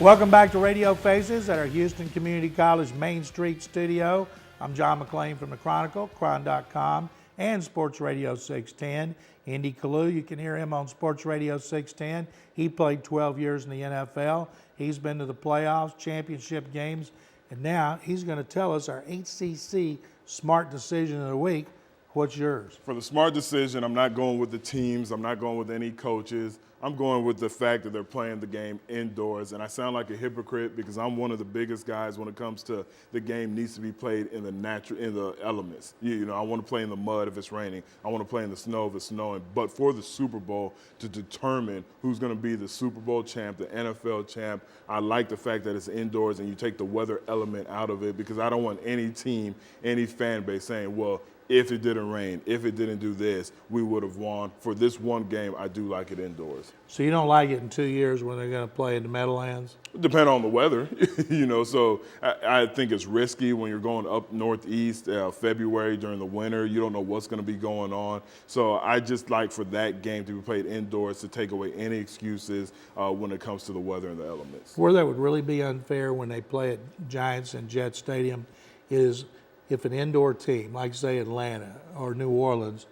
Welcome back to Radio Faces at our Houston Community College Main Street studio. I'm John McClain from the Chronicle, Chron.com, and Sports Radio 610. Indy Kalu, you can hear him on Sports Radio 610. He played 12 years in the NFL. He's been to the playoffs, championship games, and now he's going to tell us our HCC Smart Decision of the Week. What's yours? For the smart decision, I'm not going with the teams. I'm not going with any coaches. I'm going with the fact that they're playing the game indoors. And I sound like a hypocrite because I'm one of the biggest guys when it comes to the game needs to be played in the elements. You know, I want to play in the mud if it's raining. I want to play in the snow if it's snowing. But for the Super Bowl, to determine who's going to be the Super Bowl champ, the NFL champ, I like the fact that it's indoors and you take the weather element out of it, because I don't want any team, any fan base saying, well, if it didn't rain, if it didn't do this, we would have won. For this one game, I do like it indoors. So you don't like it in 2 years when they're going to play in the Meadowlands? Depend on the weather, you know. So I think it's risky when you're going up northeast, February during the winter. You don't know what's going to be going on. So I just like for that game to be played indoors to take away any excuses when it comes to the weather and the elements. Where that would really be unfair when they play at Giants and Jet Stadium is if an indoor team, like say Atlanta or New Orleans,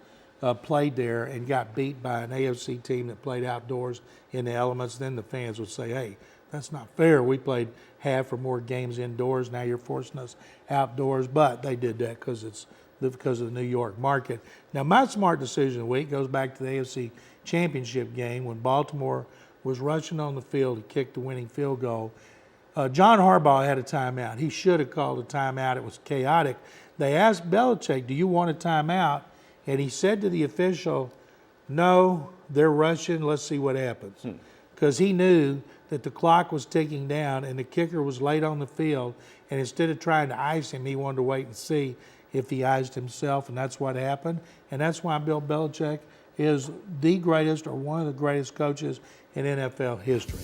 played there and got beat by an AFC team that played outdoors in the elements, then the fans would say, hey, that's not fair. We played half or more games indoors. Now you're forcing us outdoors. But they did that because of the New York market. Now, my smart decision of the week goes back to the AFC Championship game when Baltimore was rushing on the field to kick the winning field goal. John Harbaugh had a timeout. He should have called a timeout. It was chaotic. They asked Belichick, do you want a timeout? And he said to the official, no, they're rushing. Let's see what happens. Because he knew that the clock was ticking down and the kicker was late on the field. And instead of trying to ice him, he wanted to wait and see if he iced himself. And that's what happened. And that's why Bill Belichick is the greatest or one of the greatest coaches in NFL history.